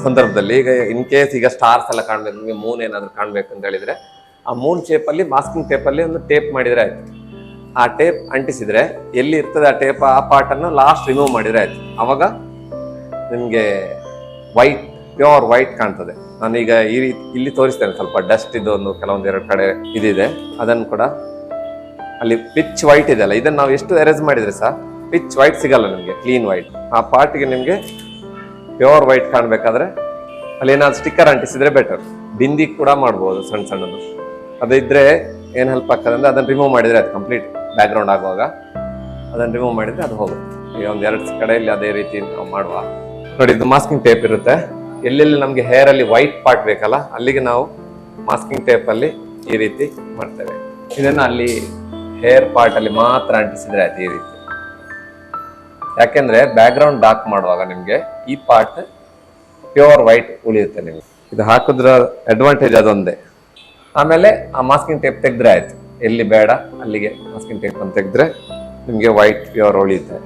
ಸಂದರ್ಭದಲ್ಲಿ ಈಗ ಇನ್ ಕೇಸ್ ಈಗ ಸ್ಟಾರ್ಸ್ ಎಲ್ಲ ಕಾಣ್ಬೇಕು, ನಿಮಗೆ ಮೂನ್ ಏನಾದ್ರು ಕಾಣ್ಬೇಕು ಅಂತ ಹೇಳಿದ್ರೆ ಆ ಮೂನ್ ಶೇಪ್ ಅಲ್ಲಿ ಮಾಸ್ಕಿಂಗ್ ಟೇಪ್ ಅಲ್ಲಿ ಒಂದು ಟೇಪ್ ಮಾಡಿದ್ರೆ ಆಯ್ತು. ಆ ಟೇಪ್ ಅಂಟಿಸಿದ್ರೆ ಎಲ್ಲಿ ಇರ್ತದೆ ಆ ಟೇಪ್, ಆ ಪಾರ್ಟ್ ಅನ್ನು ಲಾಸ್ಟ್ ರಿಮೂವ್ ಮಾಡಿದ್ರೆ ಆಯ್ತು. ಅವಾಗ ನಿಮ್ಗೆ ವೈಟ್, ಪ್ಯೂರ್ ವೈಟ್ ಕಾಣ್ತದೆ. ನಾನೀಗ ಈ ರೀತಿ ಇಲ್ಲಿ ತೋರಿಸ್ತೇನೆ, ಸ್ವಲ್ಪ ಡಸ್ಟ್ ಇದು ಒಂದು ಕೆಲವೊಂದು 2 ಕಡೆ ಇದಿದೆ, ಅದನ್ನು ಕೂಡ ಅಲ್ಲಿ ಪಿಚ್ ವೈಟ್ ಇದೆ ಅಲ್ಲ, ಇದನ್ನ ನಾವು ಎಷ್ಟು ಎರೇಸ್ ಮಾಡಿದ್ರೆ ಸಹ ಪಿಚ್ ವೈಟ್ ಸಿಗಲ್ಲ ನಿಮ್ಗೆ, ಕ್ಲೀನ್ ವೈಟ್. ಆ ಪಾರ್ಟಿಗೆ ನಿಮ್ಗೆ ಪ್ಯೂರ್ ವೈಟ್ ಕಾಣ್ಬೇಕಾದ್ರೆ ಅಲ್ಲಿ ಏನಾದ್ರು ಸ್ಟಿಕ್ಕರ್ ಅಂಟಿಸಿದ್ರೆ ಬೆಟರ್. ಬಿಂದಿ ಕೂಡ ಮಾಡ್ಬೋದು ಸಣ್ಣ ಸಣ್ಣದು, ಅದಿದ್ರೆ ಏನ್ ಹೆಲ್ಪ್ ಆಗ್ತದೆ ಅಂದ್ರೆ ಅದನ್ನ ರಿಮೂವ್ ಮಾಡಿದ್ರೆ ಅದು ಕಂಪ್ಲೀಟ್ ಬ್ಯಾಕ್ ಗ್ರೌಂಡ್ ಆಗುವಾಗ ಅದನ್ನ ರಿಮೂವ್ ಮಾಡಿದ್ರೆ ಅದು ಹೋಗುತ್ತೆ. ಈಗ ಒಂದ್ 2 ಕಡೆಯಲ್ಲಿ ಅದೇ ರೀತಿ ನಾವು ಮಾಡುವ. ನೋಡಿ, ಇದು ಮಾಸ್ಕಿಂಗ್ ಟೇಪ್ ಇರುತ್ತೆ. ಎಲ್ಲೆಲ್ಲಿ ನಮ್ಗೆ ಹೇರ್ ಅಲ್ಲಿ ವೈಟ್ ಪಾರ್ಟ್ ಬೇಕಲ್ಲ ಅಲ್ಲಿಗೆ ನಾವು ಮಾಸ್ಕಿಂಗ್ ಟೇಪ್ ಅಲ್ಲಿ ಈ ರೀತಿ ಮಾಡ್ತೇವೆ. ಇದನ್ನ ಅಲ್ಲಿ ಹೇರ್ ಪಾರ್ಟ್ ಅಲ್ಲಿ ಮಾತ್ರ ಅಂಟಿಸಿದ್ರೆ ಆಯ್ತು ಈ ರೀತಿ. ಯಾಕೆಂದ್ರೆ ಬ್ಯಾಕ್ ಗ್ರೌಂಡ್ ಡಾರ್ಕ್ ಮಾಡುವಾಗ ನಿಮ್ಗೆ ಈ ಪಾರ್ಟ್ ಪ್ಯೂರ್ ವೈಟ್ ಉಳಿಯುತ್ತೆ. ನಿಮ್ಗೆ ಇದು ಹಾಕಿದ್ರ ಅಡ್ವಾಂಟೇಜ್ ಅದೊಂದೇ. ಆಮೇಲೆ ಆ ಮಾಸ್ಕಿಂಗ್ ಟೇಪ್ ತೆಗೆದ್ರೆ ಆಯ್ತು, ಎಲ್ಲಿ ಬೇಡ ಅಲ್ಲಿಗೆ ಮಾಸ್ಕಿಂಗ್ ಟೇಪ್ ಅಂತ ತೆಗೆದ್ರೆ ನಿಮ್ಗೆ ವೈಟ್ ಪ್ಯೂರ್ ಉಳಿಯುತ್ತೆ.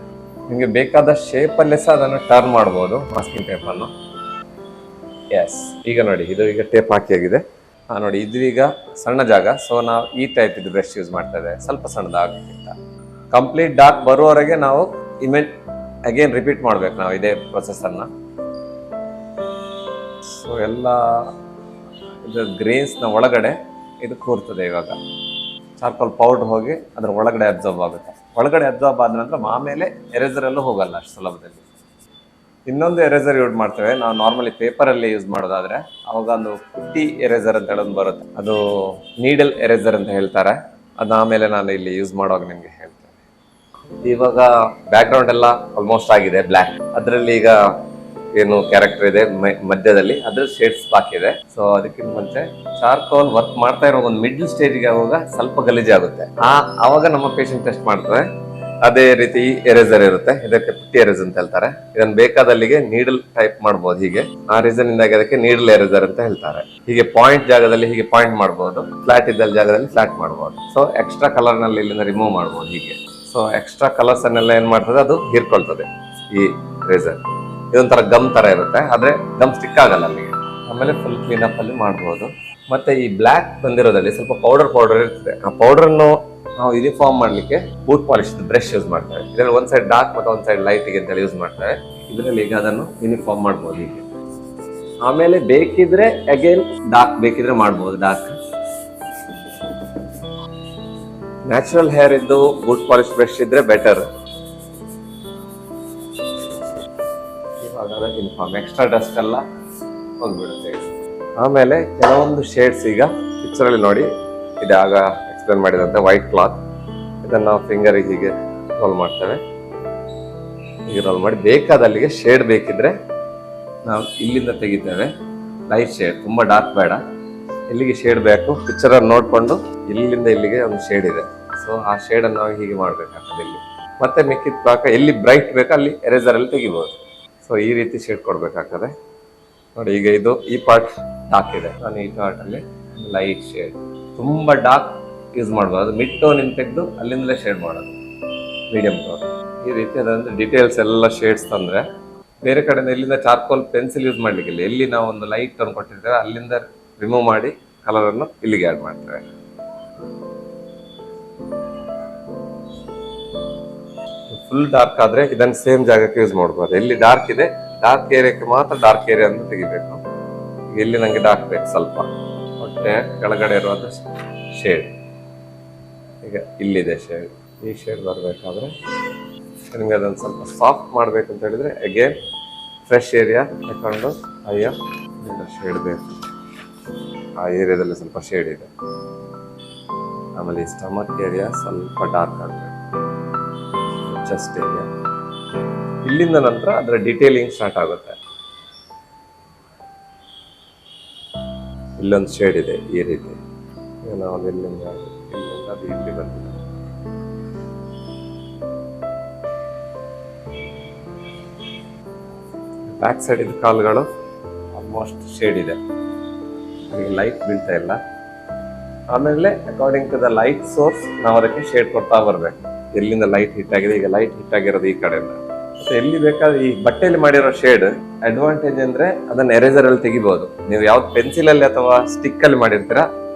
ನಿಮ್ಗೆ ಬೇಕಾದ ಶೇಪ್ ಅಲ್ಲೇ ಸಹ ಅದನ್ನು ಟರ್ನ್ ಮಾಡ್ಬೋದು ಮಾಸ್ಕಿಂಗ್ ಟೇಪ್ ಅನ್ನು. ಎಸ್, ಈಗ ನೋಡಿ ಇದು ಈಗ ಟೇಪ್ ಹಾಕಿ ಆಗಿದೆ. ನೋಡಿ ಇದು ಈಗ ಸಣ್ಣ ಜಾಗ. ಸೊ ನಾವು ಈ ಟೈಪ್ ಇದು ಬ್ರಷ್ ಯೂಸ್ ಮಾಡ್ತಾ ಇದ್ದೇವೆ, ಸ್ವಲ್ಪ ಸಣ್ಣದಾಗಕ್ಕಿಂತ. ಕಂಪ್ಲೀಟ್ ಡಾರ್ಕ್ ಬರುವವರೆಗೆ ನಾವು ಇಮೇಜ್ ಅಗೇನ್ ರಿಪೀಟ್ ಮಾಡ್ಬೇಕು ನಾವು ಇದೇ ಪ್ರೊಸೆಸ್ ಅನ್ನ. ಸೊ ಎಲ್ಲ ಇದು ಗ್ರೇನ್ಸ್ ನ ಒಳಗಡೆ ಇದು ಕೂರ್ತದೆ. ಇವಾಗ ಚಾರ್ಕೋಲ್ ಪೌಡರ್ ಹೋಗಿ ಅದ್ರ ಒಳಗಡೆ ಅಬ್ಸರ್ವ್ ಆಗುತ್ತೆ. ಒಳಗಡೆ ಅಬ್ಸರ್ವ್ ಆದ ನಂತರ ಆಮೇಲೆ ಎರೇಸರ್ ಅಲ್ಲೂ ಹೋಗಲ್ಲ ಅಷ್ಟು ಸುಲಭದಲ್ಲಿ. ಇನ್ನೊಂದು ಎರೇಸರ್ ಯೂಸ್ ಮಾಡ್ತೇವೆ ನಾವು, ನಾರ್ಮಲಿ ಪೇಪರ್ ಅಲ್ಲಿ ಯೂಸ್ ಮಾಡೋದಾದ್ರೆ ಅವಾಗ ಒಂದು ಪುಟ್ಟಿ ಎರೇಸರ್ ಅಂತ ಹೇಳೋದು ಬರುತ್ತೆ, ಅದು ನೀಡಲ್ ಎರೇಸರ್ ಅಂತ ಹೇಳ್ತಾರೆ. ಅದು ಆಮೇಲೆ ನಾನು ಇಲ್ಲಿ ಯೂಸ್ ಮಾಡುವಾಗ ನಿಮ್ಗೆ ಹೇಳ್ತೇನೆ. ಇವಾಗ ಬ್ಯಾಕ್ ಗ್ರೌಂಡ್ ಎಲ್ಲ ಆಲ್ಮೋಸ್ಟ್ ಆಗಿದೆ ಬ್ಲ್ಯಾಕ್. ಅದರಲ್ಲಿ ಈಗ ಏನು ಕ್ಯಾರೆಕ್ಟರ್ ಇದೆ ಮಧ್ಯದಲ್ಲಿ ಅದ್ರ ಶೇಡ್ಸ್ ಬಾಕಿ ಇದೆ. ಸೊ ಅದಕ್ಕಿಂತ ಮುಂಚೆ ಚಾರ್ಕೋಲ್ ವರ್ಕ್ ಮಾಡ್ತಾ ಇರೋ ಒಂದು ಮಿಡ್ಲ್ ಸ್ಟೇಜ್ಗೆ ಆಗುವಾಗ ಸ್ವಲ್ಪ ಗಲೀಜಾಗುತ್ತೆ. ಆವಾಗ ನಮ್ಮ ಪೇಷಂಟ್ ಟೆಸ್ಟ್ ಮಾಡ್ತಾರೆ. ಅದೇ ರೀತಿ ಎರೇಸರ್ ಇರುತ್ತೆ, ಇದಕ್ಕೆ ಪುಟ್ಟಿ ಎರೇಸರ್ ಅಂತ ಹೇಳ್ತಾರೆ. ಇದನ್ನ ಬೇಕಾದಲ್ಲಿಗೆ ನೀಡಲ್ ಟೈಪ್ ಮಾಡಬಹುದು ಹೀಗೆ. ಆ ರೀಸನ್ ಇಂದಾಗಿ ಅದಕ್ಕೆ ನೀಡಲ್ ಎರೇಸರ್ ಅಂತ ಹೇಳ್ತಾರೆ. ಹೀಗೆ ಪಾಯಿಂಟ್ ಜಾಗದಲ್ಲಿ ಹೀಗೆ ಪಾಯಿಂಟ್ ಮಾಡಬಹುದು, ಫ್ಲಾಟ್ ಇದ್ದ ಜಾಗದಲ್ಲಿ ಫ್ಲಾಟ್ ಮಾಡಬಹುದು. ಸೊ ಎಕ್ಸ್ಟ್ರಾ ಕಲರ್ ನಲ್ಲಿ ಇಲ್ಲಿಂದ ರಿಮೂವ್ ಮಾಡಬಹುದು ಹೀಗೆ. ಸೊ ಎಕ್ಸ್ಟ್ರಾ ಕಲರ್ಸ್ ಅನ್ನೆಲ್ಲ ಏನ್ ಮಾಡ್ತದೆ, ಅದು ಹೀರ್ಕೊಳ್ತದೆ ಈ ರೇಸರ್. ಇದೊಂಥರ ಗಮ್ ತರ ಇರುತ್ತೆ, ಆದ್ರೆ ಗಮ್ ಸ್ಟಿಕ್ ಆಗಲ್ಲ ಅಲ್ಲಿಗೆ. ಆಮೇಲೆ ಫುಲ್ ಕ್ಲೀನ್ ಅಪ್ ಅಲ್ಲಿ ಮಾಡಬಹುದು. ಮತ್ತೆ ಈ ಬ್ಲ್ಯಾಕ್ ಬಂದಿರೋದ್ರಲ್ಲಿ ಸ್ವಲ್ಪ ಪೌಡರ್ ಇರ್ತದೆ. ಆ ಪೌಡರ್ ಅನ್ನು ನಾವು ಯೂನಿಫಾರ್ಮ್ ಮಾಡ್ಲಿಕ್ಕೆ ಬೂಟ್ ಪಾಲಿಶ್ ಬ್ರಷ್ ಯೂಸ್ ಮಾಡ್ತೇವೆ. ಇದರಲ್ಲಿ ಒಂದ್ ಸೈಡ್ ಡಾರ್ಕ್ ಮತ್ತೆ ಒಂದ್ ಸೈಡ್ ಲೈಟ್ ಗೆ ಅಂತ ಯೂಸ್ ಮಾಡ್ತೇವೆ. ಇದರಲ್ಲಿ ಈಗ ಅದನ್ನು ಯೂನಿಫಾರ್ಮ್ ಮಾಡ್ಬೋದು ಹೀಗೆ. ಆಮೇಲೆ ಬೇಕಿದ್ರೆ ಅಗೇನ್ ಡಾರ್ಕ್ ಬೇಕಿದ್ರೆ ಮಾಡ್ಬೋದು ಡಾರ್ಕ್. ನ್ಯಾಚುರಲ್ ಹೇರ್ ಇದ್ದು ಬೂಟ್ ಪಾಲಿಶ್ ಬ್ರಷ್ ಇದ್ರೆ ಬೆಟರ್. ಇವಾಗ ಯೂನಿಫಾರ್ಮ್ ಎಕ್ಸ್ಟ್ರಾ ಡಸ್ಟ್ ಎಲ್ಲ ಹೋಗ್ಬಿಡುತ್ತೆ. ಆಮೇಲೆ ಕೆಲವೊಂದು ಶೇಡ್ಸ್ ಈಗ ಪಿಕ್ಚರ್ ಅಲ್ಲಿ ನೋಡಿ, ಇದಾಗ ಎಕ್ಸ್ಪ್ಲೇನ್ ಮಾಡಿದಂತೆ ವೈಟ್ ಕ್ಲಾತ್, ಇದನ್ನ ನಾವು ಫಿಂಗರ್ ಹೀಗೆ ರೋಲ್ ಮಾಡ್ತೇವೆ. ಹೀಗೆ ರೋಲ್ ಮಾಡಿ ಬೇಕಾದಲ್ಲಿಗೆ ಶೇಡ್ ಬೇಕಿದ್ರೆ ನಾವು ಇಲ್ಲಿಂದ ತೆಗಿತೇವೆ. ಲೈಟ್ ಶೇಡ್, ತುಂಬಾ ಡಾರ್ಕ್ ಬೇಡ. ಎಲ್ಲಿಗೆ ಶೇಡ್ ಬೇಕು ಪಿಕ್ಚರ್ ಅಲ್ಲಿ ನೋಡ್ಕೊಂಡು ಇಲ್ಲಿಂದ ಇಲ್ಲಿಗೆ ಒಂದು ಶೇಡ್ ಇದೆ. ಸೊ ಆ ಶೇಡ್ ಅನ್ನು ನಾವು ಹೀಗೆ ಮಾಡ್ಬೇಕಾಗ್ತದೆ ಇಲ್ಲಿ. ಮತ್ತೆ ಮಿಕ್ಕಿದ ಪಾಕ ಎಲ್ಲಿ ಬ್ರೈಟ್ ಬೇಕು ಅಲ್ಲಿ ಎರೇಸರ್ ಅಲ್ಲಿ ತೆಗಿಬಹುದು. ಸೊ ಈ ರೀತಿ ಶೇಡ್ ಕೊಡ್ಬೇಕಾಗ್ತದೆ. ನೋಡಿ ಈಗ ಇದು ಈ ಪಾರ್ಟ್ ಡಾರ್ಕ್ ಇದೆ, ನಾನು ಈ ಪಾರ್ಟ್ ಅಲ್ಲಿ ಲೈಟ್ ಶೇಡ್. ತುಂಬಾ ಡಾರ್ಕ್ ಯೂಸ್ ಮಾಡ್ಬೋದು, ಅದು ಮಿಡ್ ಟೋನ್ ಇನ್ ತೆಗೆದು ಅಲ್ಲಿಂದಲೇ ಶೇಡ್ ಮಾಡೋದು, ಮೀಡಿಯಂ ಟೋನ್. ಈ ರೀತಿ ಅದಂದ್ರೆ ಡೀಟೇಲ್ಸ್ ಎಲ್ಲ ಶೇಡ್ಸ್ ತಂದ್ರೆ ಬೇರೆ ಕಡೆಯಿಂದ ಇಲ್ಲಿಂದ ಚಾರ್ಕೋಲ್ ಪೆನ್ಸಿಲ್ ಯೂಸ್ ಮಾಡ್ಲಿಕ್ಕಿಲ್ಲ. ಎಲ್ಲಿ ನಾವು ಒಂದು ಲೈಟ್ ಟೋನ್ ಕೊಟ್ಟಿರ್ತೇವೆ ಅಲ್ಲಿಂದ ರಿಮೂವ್ ಮಾಡಿ ಕಲರ್ ಅನ್ನು ಇಲ್ಲಿಗೆ ಆಡ್ ಮಾಡ್ತೇವೆ. ಫುಲ್ ಡಾರ್ಕ್ ಆದ್ರೆ ಇದನ್ನ ಸೇಮ್ ಜಾಗಕ್ಕೆ ಯೂಸ್ ಮಾಡ್ಬೋದು. ಎಲ್ಲಿ ಡಾರ್ಕ್ ಇದೆ ಡಾರ್ಕ್ ಏರಿಯಾಕ್ಕೆ ಮಾತ್ರ ಡಾರ್ಕ್ ಏರಿಯಾ ಅಂತ ತೆಗಿಬೇಕು. ಇಲ್ಲಿ ನಂಗೆ ಡಾರ್ಕ್ ಬೇಕು ಸ್ವಲ್ಪ, ಹೊಟ್ಟೆ ಕೆಳಗಡೆ ಇರುವಂತ ಶೇಡ್. ಈಗ ಇಲ್ಲಿದೆ ಶೇಡ್, ಈ ಶೇಡ್ ಬರಬೇಕಾದ್ರೆ ನಿಮ್ಗೆ ಅದನ್ನು ಸ್ವಲ್ಪ ಸಾಫ್ಟ್ ಮಾಡ್ಬೇಕು ಅಂತ ಹೇಳಿದ್ರೆ ಅಗೇನ್ ಫ್ರೆಶ್ ಏರಿಯಾ ತಗೊಂಡು ಅಯ್ಯ ಶೇಡ್ ಬೇಕು. ಆ ಏರಿಯಾದಲ್ಲಿ ಸ್ವಲ್ಪ ಶೇಡ್ ಇದೆ. ಆಮೇಲೆ ಈ ಸ್ಟಮಕ್ ಏರಿಯಾ ಸ್ವಲ್ಪ ಡಾರ್ಕ್ ಆಗಬೇಕು, ಚೆಸ್ಟ್ ಏರಿಯಾ. ಇಲ್ಲಿಂದ ನಂತರ ಅದರ ಡಿಟೇಲಿಂಗ್ ಸ್ಟಾರ್ಟ್ ಆಗುತ್ತೆ. ಇಲ್ಲೊಂದು ಶೇಡ್ ಇದೆ ಈ ರೀತಿ, ನಾವು ಇಲ್ಲಿಂದ ಅದು ಇಲ್ಲಿ ಬಂದಿದೆ. ಬ್ಯಾಕ್ ಸೈಡ್ ಇದ್ದ ಕಾಲುಗಳು ಆಲ್ಮೋಸ್ಟ್ ಶೇಡ್ ಇದೆ, ಹಾಗೆ ಲೈಟ್ ಬೀಳ್ತಾ ಇಲ್ಲ. ಆಮೇಲೆ according to the light source ನಾವು ಅದಕ್ಕೆ ಶೇಡ್ ಕೊಡ್ತಾ ಬರ್ಬೇಕು. ಎಲ್ಲಿಂದ ಲೈಟ್ ಹಿಟ್ ಆಗಿದೆ, ಈಗ ಲೈಟ್ ಹಿಟ್ ಆಗಿರೋದು ಈ ಕಡೆಯಿಂದ. ಮತ್ತೆ ಎಲ್ಲಿ ಬೇಕಾದ್ರೆ ಈ ಬಟ್ಟೆಯಲ್ಲಿ ಮಾಡಿರೋ ಶೇಡ್ ಅಡ್ವಾಂಟೇಜ್ ಅಂದ್ರೆ ಅದನ್ನ ಎರೇಸರ್ ಅಲ್ಲಿ ತೆಗಿಬಹುದು. ನೀವು ಯಾವ್ದು ಪೆನ್ಸಿಲ್ ಅಲ್ಲಿ ಅಥವಾ ಸ್ಟಿಕ್ ಅಲ್ಲಿ ಮಾಡಿರ್ತೀರಾ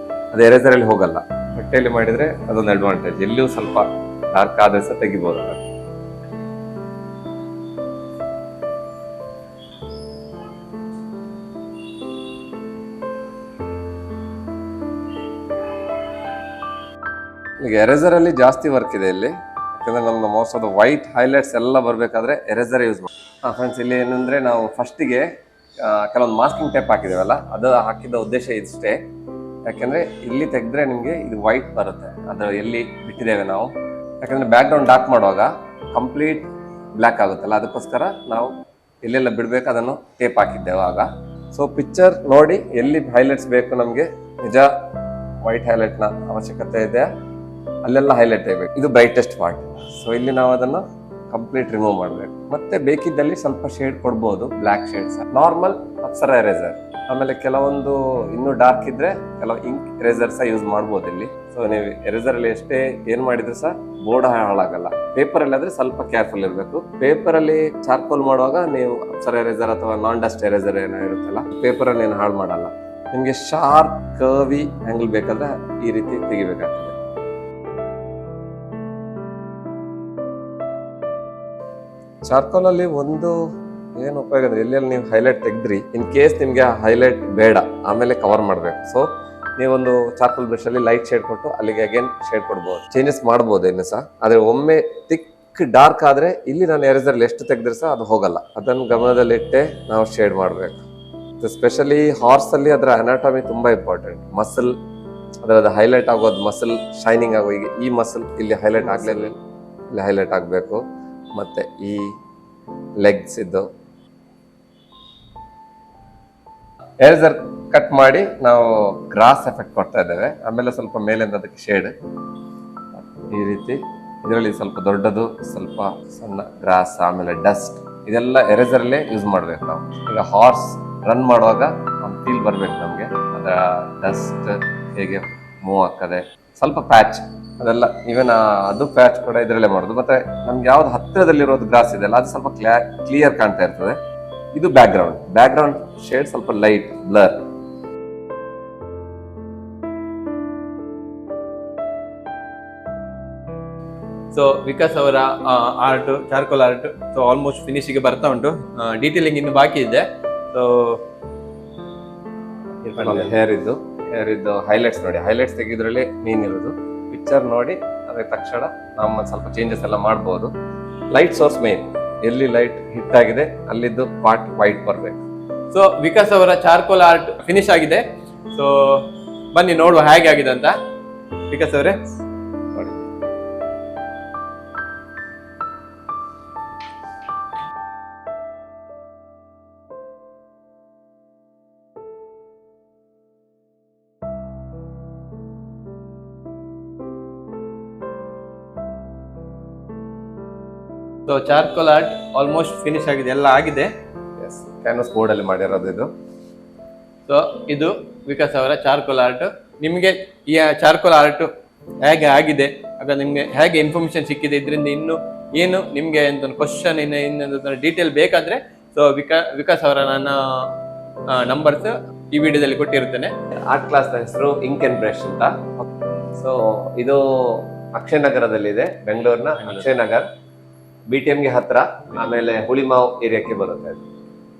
ಅದು ಎರೇಸರ್ ಅಲ್ಲಿ ಹೋಗಲ್ಲ. ಬಟ್ಟೆಯಲ್ಲಿ ಮಾಡಿದ್ರೆ ಅದೊಂದು ಅಡ್ವಾಂಟೇಜ್, ಎಲ್ಲಿಯೂ ಸ್ವಲ್ಪ ಡಾರ್ಕ್ ಆದ್ರೆ ಸಹ ತೆಗಿಬಹುದು. ಈಗ ಎರೇಸರ್ ಅಲ್ಲಿ ಜಾಸ್ತಿ ವರ್ಕ್ ಇದೆ ಇಲ್ಲಿ, ಯಾಕಂದ್ರೆ ನಮ್ಮ most of the white highlights ಎಲ್ಲ ಬರಬೇಕಾದ್ರೆ ಎರೇಸರ್ ಯೂಸ್ ಮಾಡಿ. ಫ್ರೆಂಡ್ಸ್, ಇಲ್ಲಿ ಏನಂದ್ರೆ ನಾವು ಫಸ್ಟಿಗೆ ಕೆಲವೊಂದು ಮಾಸ್ಕಿಂಗ್ ಟೇಪ್ ಹಾಕಿದೇವಲ್ಲ, ಅದು ಹಾಕಿದ ಉದ್ದೇಶ ಇಷ್ಟೇ. ಯಾಕಂದ್ರೆ ಇಲ್ಲಿ ತೆಗೆದ್ರೆ ನಿಮಗೆ ಇದು ವೈಟ್ ಬರುತ್ತೆ, ಅದು ಎಲ್ಲಿ ಬಿಟ್ಟಿದ್ದೇವೆ ನಾವು. ಯಾಕಂದ್ರೆ ಬ್ಯಾಕ್ ಗ್ರೌಂಡ್ ಡಾರ್ಕ್ ಮಾಡುವಾಗ ಕಂಪ್ಲೀಟ್ ಬ್ಲ್ಯಾಕ್ ಆಗುತ್ತಲ್ಲ, ಅದಕ್ಕೋಸ್ಕರ ನಾವು ಎಲ್ಲೆಲ್ಲ ಬಿಡ್ಬೇಕು ಅದನ್ನು ಟೇಪ್ ಹಾಕಿದ್ದೇವೆ ಆಗ. ಸೊ ಪಿಕ್ಚರ್ ನೋಡಿ ಎಲ್ಲಿ ಹೈಲೈಟ್ಸ್ ಬೇಕು ನಮಗೆ, ನಿಜ ವೈಟ್ ಹೈಲೈಟ್ನ ಅವಶ್ಯಕತೆ ಇದೆ, ಅಲ್ಲೆಲ್ಲ ಹೈಲೈಟ್ ಆಗಬೇಕು. ಇದು ಬ್ರೈಟೆಸ್ಟ್ ಪಾರ್ಟ್. ಸೊ ಇಲ್ಲಿ ನಾವು ಅದನ್ನು ಕಂಪ್ಲೀಟ್ ರಿಮೂವ್ ಮಾಡಬೇಕು. ಮತ್ತೆ ಬೇಕಿದ್ದಲ್ಲಿ ಸ್ವಲ್ಪ ಶೇಡ್ ಕೊಡ್ಬೋದು, black shades, normal Apsara eraser. ಆಮೇಲೆ ಕೆಲವೊಂದು ಇನ್ನೂ ಡಾರ್ಕ್ ಇದ್ರೆ ಕೆಲವು ಇಂಕ್ ಎರೇಸರ್ ಸಹ ಯೂಸ್ ಮಾಡ್ಬೋದು ಇಲ್ಲಿ. ಸೊ ನೀವು ಎರೇಸರ್ ಅಲ್ಲಿ ಎಷ್ಟೇ ಏನ್ ಮಾಡಿದ್ರು ಸಹ ಬೋರ್ಡ್ ಹಾಳಾಗಲ್ಲ. ಪೇಪರ್ ಅಲ್ಲಿ ಆದ್ರೆ ಸ್ವಲ್ಪ ಕೇರ್ಫುಲ್ ಇರಬೇಕು. ಪೇಪರ್ ಅಲ್ಲಿ ಚಾರ್ಕೋಲ್ ಮಾಡುವಾಗ ನೀವು ಅಪ್ಸರ ಎರೇಸರ್ ಅಥವಾ ನಾನ್ ಡಸ್ಟ್ ಎರೇಸರ್ ಏನೋ ಇರುತ್ತಲ್ಲ, ಪೇಪರ್ ಅಲ್ಲಿ ಏನು ಹಾಳು ಮಾಡಲ್ಲ. ನಿಮ್ಗೆ ಶಾರ್ಪ್ ಕರ್ವಿ ಆಂಗಲ್ ಬೇಕಾದ್ರೆ ಈ ರೀತಿ ತೆಗಿಬೇಕಾಗ್ತದೆ. ಚಾರ್ಕೋಲ್ ಅಲ್ಲಿ ಒಂದು ಏನು ಉಪಯೋಗ ಅಂದ್ರೆ ಎಲ್ಲೆಲ್ಲಿ ನೀವು ಹೈಲೈಟ್ ತೆಗೆದ್ರಿ, ಇನ್ ಕೇಸ್ ನಿಮ್ಗೆ ಹೈಲೈಟ್ ಬೇಡ ಆಮೇಲೆ ಕವರ್ ಮಾಡ್ಬೇಕು. ಸೊ ನೀವೊಂದು ಚಾರ್ಕೋಲ್ ಬ್ರಷ್ ಅಲ್ಲಿ ಲೈಟ್ ಶೇಡ್ ಕೊಟ್ಟು ಅಲ್ಲಿಗೆ ಅಗೇನ್ ಶೇಡ್ ಕೊಡ್ಬೋದು, ಚೇಂಜಸ್ ಮಾಡ್ಬೋದು ಇನ್ನು ಸಹ. ಆದ್ರೆ ಒಮ್ಮೆ ತಿಕ್ ಡಾರ್ಕ್ ಆದ್ರೆ ಇಲ್ಲಿ ನಾನು ಎರೇಸರ್ ಎಷ್ಟು ತೆಗೆದ್ರೆ ಸಹ ಅದು ಹೋಗಲ್ಲ. ಅದನ್ನು ಗಮನದಲ್ಲಿಟ್ಟೆ ನಾವು ಶೇಡ್ ಮಾಡ್ಬೇಕು. ಸ್ಪೆಷಲಿ ಹಾರ್ಸ್ ಅಲ್ಲಿ ಅದರ ಅನಾಟಮಿ ತುಂಬಾ ಇಂಪಾರ್ಟೆಂಟ್. ಮಸಲ್ ಅದರ ಹೈಲೈಟ್ ಆಗೋದು, ಮಸಲ್ ಶೈನಿಂಗ್ ಆಗೋ, ಈಗ ಈ ಮಸಲ್ ಇಲ್ಲಿ ಹೈಲೈಟ್ ಆಗ್ಲಿಲ್ಲ, ಇಲ್ಲಿ ಹೈಲೈಟ್ ಆಗ್ಬೇಕು. ಮತ್ತೆ ಈ ಲೆಗ್ಸ್ ಇದ್ದು ಎರೇಸರ್ ಕಟ್ ಮಾಡಿ ನಾವು ಗ್ರಾಸ್ ಎಫೆಕ್ಟ್ ಕೊಡ್ತಾ ಇದ್ದೇವೆ. ಆಮೇಲೆ ಸ್ವಲ್ಪ ಮೇಲಿಂದ ಅದಕ್ಕೆ ಶೇಡ್ ಈ ರೀತಿ. ಇದರಲ್ಲಿ ಸ್ವಲ್ಪ ದೊಡ್ಡದು, ಸ್ವಲ್ಪ ಸಣ್ಣ ಗ್ರಾಸ್, ಆಮೇಲೆ ಡಸ್ಟ್, ಇದೆಲ್ಲ ಎರೇಸರ್ ಅಲ್ಲೇ ಯೂಸ್ ಮಾಡ್ಬೇಕು ನಾವು. ಈಗ ಹಾರ್ಸ್ ರನ್ ಮಾಡುವಾಗ ಒಂದು ಫೀಲ್ ಬರ್ಬೇಕು ನಮ್ಗೆ, ಅದರ ಡಸ್ಟ್ ಹೇಗೆ ಮೂವ್ ಆಗ್ತದೆ. ಸ್ವಲ್ಪ ಪ್ಯಾಚ್ ಅದೆಲ್ಲ ಈವನ್ ಅದು ಪ್ಯಾಚ್ ಕೂಡ ಇದರಲ್ಲೇ ಮಾಡೋದು. ಮತ್ತೆ ನಮ್ಗೆ ಯಾವ್ದು ಹತ್ತಿರದಲ್ಲಿರೋದು ಗ್ರಾಸ್ ಇದೆಲ್ಲ ಅದು ಸ್ವಲ್ಪ ಕ್ಲಿಯರ್ ಕಾಣ್ತಾ ಇರ್ತದೆ. ಇದು ಬ್ಯಾಕ್ ಗ್ರೌಂಡ್ ಶೇಡ್ ಸ್ವಲ್ಪ ಲೈಟ್ ಬ್ಲರ್. ಸೊ ವಿಕಾಸ್ ಅವರ art, charcoal art so almost ಫಿನಿಶಿಗೆ ಬರ್ತಾ ಉಂಟು. ಡೀಟೇಲಿಂಗ್ ಇನ್ನು ಬಾಕಿ ಇದೆ. ಸೊ ಹೇರ್ ಇದ್ದು ಹೈಲೈಟ್ಸ್ ನೋಡಿ, ಹೈಲೈಟ್ಸ್ ತೆಗೆದ್ರಲ್ಲಿ ಮೇನ್ ಇರೋದು. ಪಿಕ್ಚರ್ ನೋಡಿ ಅದಕ್ಕೆ ತಕ್ಷಣ ನಮ್ಮ ಸ್ವಲ್ಪ ಚೇಂಜಸ್ ಎಲ್ಲ ಮಾಡ್ಬೋದು. ಲೈಟ್ ಸೋರ್ಸ್ ಮೇನ್, ಎಲ್ಲಿ ಲೈಟ್ ಹಿಟ್ ಆಗಿದೆ ಅಲ್ಲಿದ್ದು ಪಾರ್ಟ್ ವೈಟ್ ಬರ್ಬೇಕು. ಸೊ ವಿಕಾಸ್ ಅವರ ಚಾರ್ಕೋಲ್ ಆರ್ಟ್ ಫಿನಿಶ್ ಆಗಿದೆ. ಸೊ ಬನ್ನಿ ನೋಡುವ ಹೇಗೆ ಆಗಿದೆ ಅಂತ. ವಿಕಾಸ್ ಅವರೇ ನೋಡಿ. So charcoal art almost finish ಆಗಿದೆ, ಎಲ್ಲ ಆಗಿದೆ. ಕ್ಯಾನ್ವಸ್ ಬೋರ್ಡ್ ಅಲ್ಲಿ ಮಾಡಿರೋದು ಇದು. ಸೊ ಇದು ವಿಕಾಸ್ ಅವರ ಚಾರ್ಕೋಲ್ ಆರ್ಟ್. ನಿಮಗೆ ಈ ಚಾರ್ಕೋಲ್ ಆರ್ಟ್ ಹೇಗೆ ಆಗಿದೆ, ಆಗ ನಿಮ್ಗೆ ಹೇಗೆ ಇನ್ಫಾರ್ಮೇಶನ್ ಸಿಕ್ಕಿದೆ, ಇದರಿಂದ ಇನ್ನು ಏನು ನಿಮ್ಗೆ ಅಂತ ಕ್ವಶನ್ ಇನ್ನೊಂದು ಡೀಟೇಲ್ ಬೇಕಾದ್ರೆ ಸೊ ವಿಕಾಸ್ ಅವರ ನನ್ನ ನಂಬರ್ಸ್ ಈ ವಿಡಿಯೋದಲ್ಲಿ ಕೊಟ್ಟಿರ್ತೇನೆ. ಆರ್ಟ್ ಕ್ಲಾಸ್ ಹೆಸರು ಇಂಕ್ ಅಂಡ್ ಬ್ರಷ್ ಅಂತ. ಸೊ ಇದು ಅಕ್ಷಯ ನಗರದಲ್ಲಿದೆ, ಬೆಂಗಳೂರಿನ ಅಕ್ಷಯ ನಗರ್. BTM ಗೆ ಹತ್ರ, ಆಮೇಲೆ ಹುಳಿಮಾವ್ ಏರಿಯಾಕ್ಕೆ ಬರುತ್ತೆ.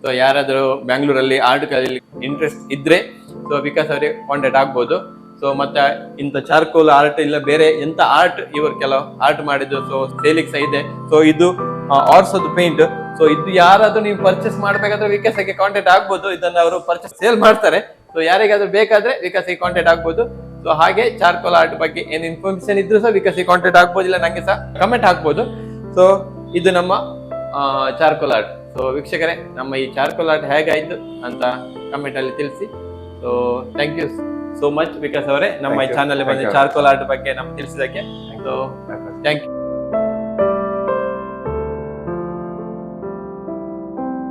ಸೊ ಯಾರಾದರೂ ಬ್ಯಾಂಗ್ಳೂರಲ್ಲಿ ಆರ್ಟ್ ಕಲಿಯಲಿಕ್ಕೆ ಇಂಟ್ರೆಸ್ಟ್ ಇದ್ರೆ ಸೊ ವಿಕಾಸ್ ಅವರಿಗೆ ಕಾಂಟ್ಯಾಕ್ಟ್ ಆಗ್ಬೋದು. ಸೊ ಮತ್ತೆ ಇಂಥ ಚಾರ್ಕೋಲ್ ಆರ್ಟ್ ಇಲ್ಲ ಬೇರೆ ಎಂತ ಆರ್ಟ್ ಇವರು ಕೆಲವು ಆರ್ಟ್ ಮಾಡಿದ್ದು ಸೊ ಸೇಲಿಕ್ಸ್ ಇದೆ. ಸೊ ಇದು ಆರ್ಸೋದು ಪೇಂಟ್. ಸೊ ಇದು ಯಾರಾದ್ರೂ ನೀವು ಪರ್ಚೇಸ್ ಮಾಡ್ಬೇಕಾದ್ರೆ ವಿಕಾಸಕ್ಕೆ ಕಾಂಟ್ಯಾಕ್ಟ್ ಆಗ್ಬೋದು. ಇದನ್ನ ಅವರು ಪರ್ಚೇಸ್ ಸೇಲ್ ಮಾಡ್ತಾರೆ. ಸೊ ಯಾರಿಗಾದ್ರೂ ಬೇಕಾದ್ರೆ ವಿಕಾಸಕ್ಕೆ ಕಾಂಟ್ಯಾಕ್ಟ್ ಆಗ್ಬೋದು. ಸೊ ಹಾಗೆ ಚಾರ್ಕೋಲ್ ಆರ್ಟ್ ಬಗ್ಗೆ ಏನ್ ಇನ್ಫಾರ್ಮೇಶನ್ ಇದ್ರು ಸಹ ವಿಕಾಸಕ್ಕೆ ಕಾಂಟ್ಯಾಕ್ಟ್ ಆಗ್ಬೋದು, ಇಲ್ಲ ನಂಗೆ ಸಹ ಕಮೆಂಟ್ ಹಾಕ್ಬೋದು. ಸೊ ಇದು ನಮ್ಮ ಚಾರ್ಕೋಲ್ ಆರ್ಟ್. ಸೊ ವೀಕ್ಷಕರೇ, ನಮ್ಮ ಈ ಚಾರ್ಕೋಲ್ ಆರ್ಟ್ ಹೇಗಾಯ್ತು ಅಂತ ಕಮೆಂಟ್ ಅಲ್ಲಿ ತಿಳಿಸಿ. So thank you so much Vikas ಅವರೇ, ನಮ್ಮ ಈ ಚಾನಲ್ ಬಂದು ಚಾರ್ಕೋಲ್ ಆರ್ಟ್ ಬಗ್ಗೆ ನಮ್ಗೆ ತಿಳಿಸಿದಕ್ಕೆ. So thank you.